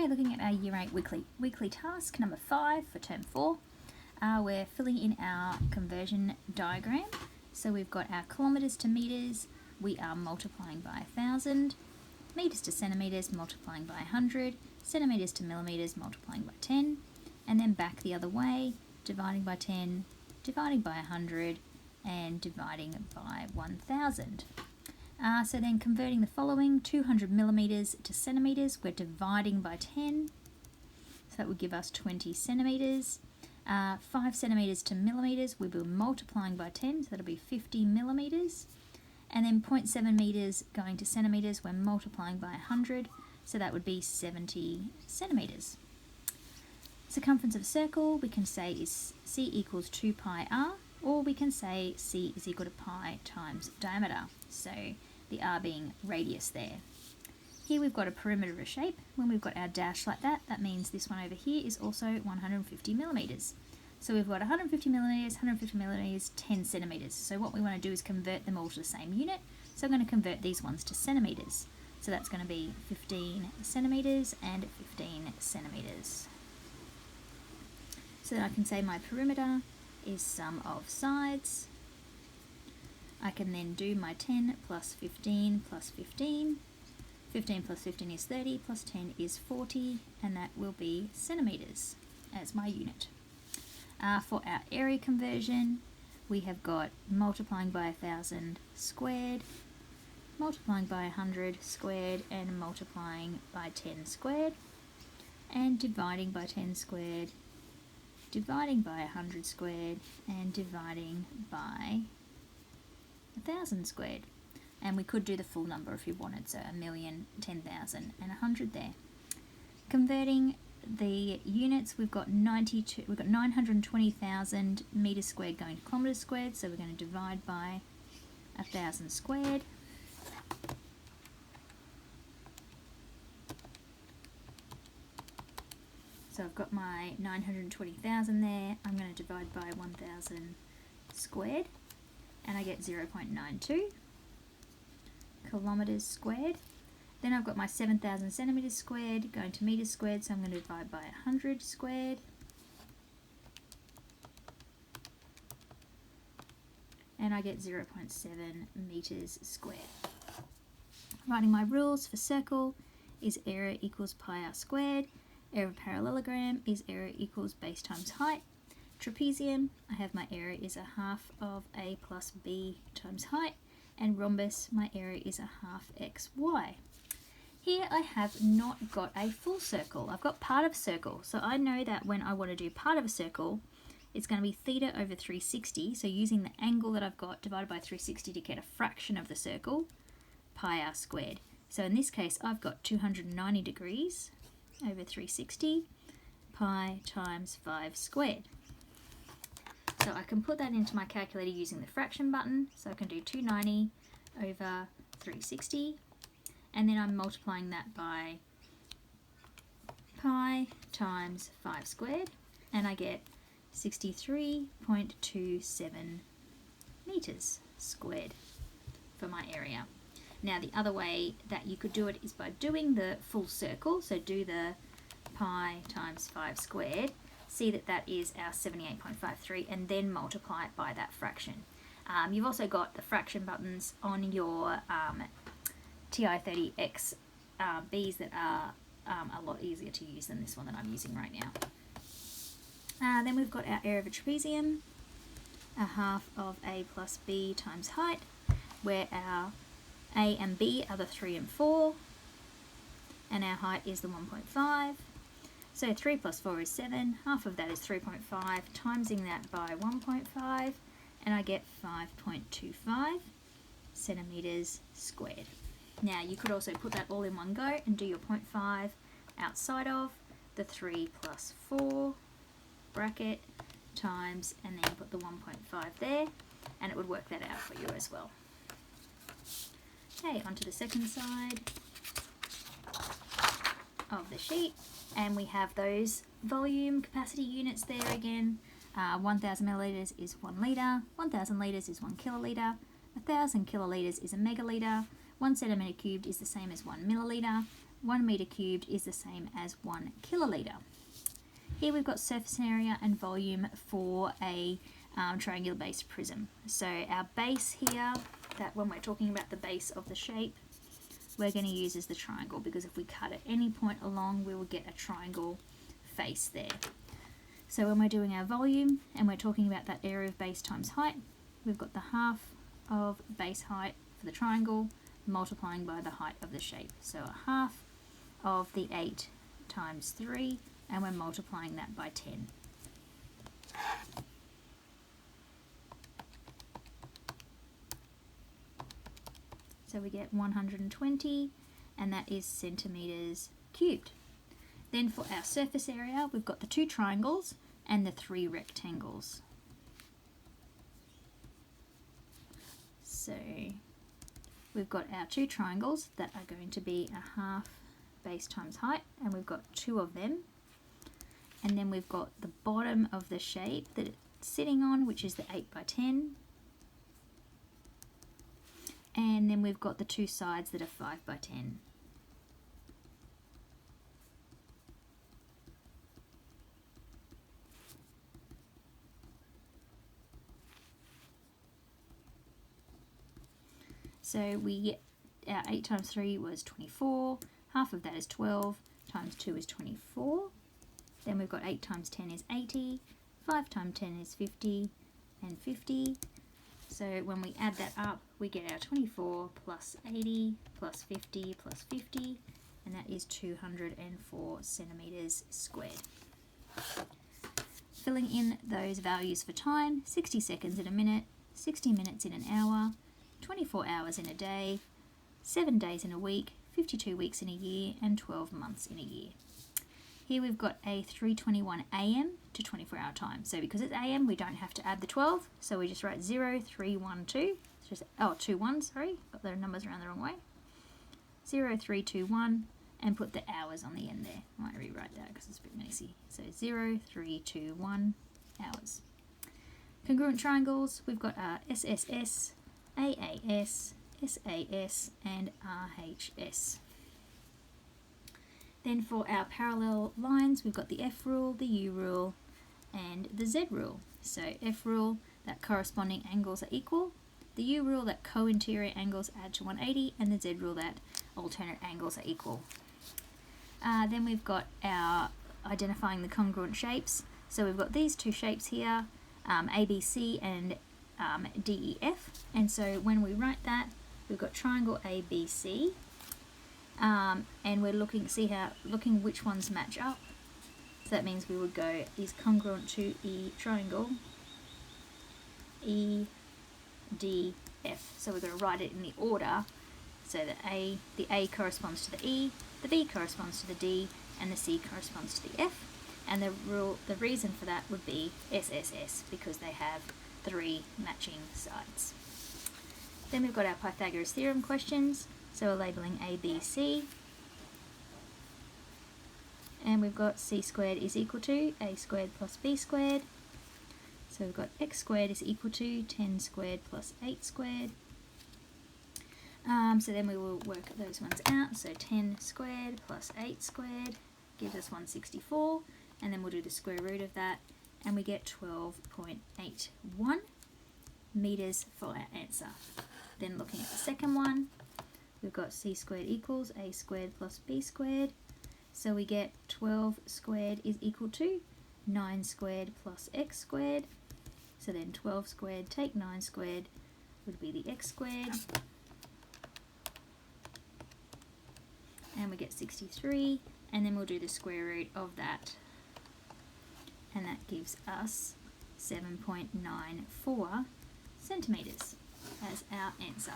Okay, looking at our Year 8 weekly task, number 5 for Term 4. We're filling in our conversion diagram. So we've got our kilometres to metres, we are multiplying by 1,000, metres to centimetres, multiplying by 100, centimetres to millimetres, multiplying by 10, and then back the other way, dividing by 10, dividing by 100, and dividing by 1,000. So then converting the following, 200 millimetres to centimetres, we're dividing by 10, so that would give us 20 centimetres. 5 centimetres to millimetres, we will be multiplying by 10, so that'll be 50 millimetres. And then 0.7 metres going to centimetres, we're multiplying by 100, so that would be 70 centimetres. Circumference of a circle, we can say is C equals 2 pi r, or we can say C is equal to pi times diameter, so the r being radius there. Here we've got a perimeter of a shape. When we've got our dash like that, that means this one over here is also 150 millimetres. So we've got 150 millimetres, 10 centimetres. So what we want to do is convert them all to the same unit. So I'm going to convert these ones to centimetres. So that's going to be 15 centimetres and 15 centimetres. So then I can say my perimeter is sum of sides. I can then do my 10 plus 15 plus 15. 15 plus 15 is 30, plus 10 is 40, and that will be centimetres as my unit. For our area conversion, we have got multiplying by 1,000 squared, multiplying by 100 squared, and multiplying by 10 squared, and dividing by 10 squared, dividing by 100 squared, and dividing by 1,000 squared. And we could do the full number if you wanted, so 1,000,000, 10,000, and 100 there. Converting the units, we've got 920,000 metres squared going to kilometres squared, so we're going to divide by 1,000 squared. So I've got my 920,000 there, I'm going to divide by 1,000 squared, and I get 0.92 kilometres squared. Then I've got my 7,000 centimetres squared going to metres squared, so I'm going to divide by 100 squared. And I get 0.7 metres squared. Writing my rules for circle is area equals pi r squared. Area of parallelogram is area equals base times height. Trapezium, I have my area is a half of a plus b times height. And rhombus, my area is a half xy. Here I have not got a full circle. I've got part of a circle. So I know that when I want to do part of a circle, it's going to be theta over 360. So using the angle that I've got divided by 360 to get a fraction of the circle, pi r squared. So in this case, I've got 290 degrees over 360, pi times 5 squared. So I can put that into my calculator using the fraction button. So I can do 290 over 360, and then I'm multiplying that by pi times 5 squared, and I get 63.27 metres squared for my area. Now the other way that you could do it is by doing the full circle, so do the pi times 5 squared, see that that is our 78.53, and then multiply it by that fraction. You've also got the fraction buttons on your TI-30X Bs that are a lot easier to use than this one that I'm using right now. Then we've got our area of a trapezium, a half of a plus b times height, where our a and b are the 3 and 4, and our height is the 1.5. So 3 plus 4 is 7, half of that is 3.5, timesing that by 1.5, and I get 5.25 centimetres squared. Now you could also put that all in one go and do your 0.5 outside of the 3 plus 4 bracket times, and then put the 1.5 there, and it would work that out for you as well. Okay, onto the second side of the sheet. And we have those volume capacity units there again. 1,000 millilitres is 1 litre, 1,000 litres is 1 kilolitre, 1,000 kilolitres is a megalitre, 1 centimetre cubed is the same as 1 millilitre, 1 metre cubed is the same as 1 kilolitre. Here we've got surface area and volume for a triangular based prism. So our base here, that when we're talking about the base of the shape, we're going to use as the triangle, because if we cut at any point along, we will get a triangle face there. So when we're doing our volume and we're talking about that area of base times height, we've got the half of base height for the triangle multiplying by the height of the shape. So a half of the 8 times 3, and we're multiplying that by 10. So we get 120, and that is centimetres cubed. Then for our surface area, we've got the 2 triangles and the 3 rectangles. So we've got our 2 triangles that are going to be a half base times height, and we've got 2 of them. And then we've got the bottom of the shape that it's sitting on, which is the 8 by 10. And then we've got the 2 sides that are 5 by 10. So we get our 8 times 3 was 24, half of that is 12, times 2 is 24. Then we've got 8 times 10 is 80, 5 times 10 is 50, and 50. So when we add that up, we get our 24 plus 80 plus 50 plus 50, and that is 204 centimetres squared. Filling in those values for time: 60 seconds in a minute, 60 minutes in an hour, 24 hours in a day, 7 days in a week, 52 weeks in a year, and 12 months in a year. Here we've got a 3:21 AM to 24-hour time. So because it's AM, we don't have to add the 12. So we just write 0312. It's just 21. Sorry, got the numbers around the wrong way. 0321, and put the hours on the end there. I might rewrite that because it's a bit messy. So 0321 hours. Congruent triangles, we've got SSS, AAS, SAS, and RHS. Then for our parallel lines, we've got the F rule, the U rule, and the Z rule. So F rule, that corresponding angles are equal. The U rule, that co-interior angles add to 180, and the Z rule, that alternate angles are equal. Then we've got our identifying the congruent shapes. So we've got these 2 shapes here, ABC and DEF. And so when we write that, we've got triangle ABC. And we're looking which ones match up. So that means we would go is congruent to triangle EDF. So we're going to write it in the order. So the A corresponds to the E, the B corresponds to the D, and the C corresponds to the F. And the reason for that would be SSS, because they have 3 matching sides. Then we've got our Pythagoras theorem questions. So we're labelling A, B, C. And we've got C squared is equal to A squared plus B squared. So we've got X squared is equal to 10 squared plus 8 squared. So then we will work those ones out. So 10 squared plus 8 squared gives us 164. And then we'll do the square root of that. And we get 12.81 metres for our answer. Then looking at the second one, we've got C squared equals A squared plus B squared. So we get 12 squared is equal to 9 squared plus X squared. So then 12 squared take 9 squared would be the X squared. And we get 63. And then we'll do the square root of that. And that gives us 7.94 centimetres as our answer.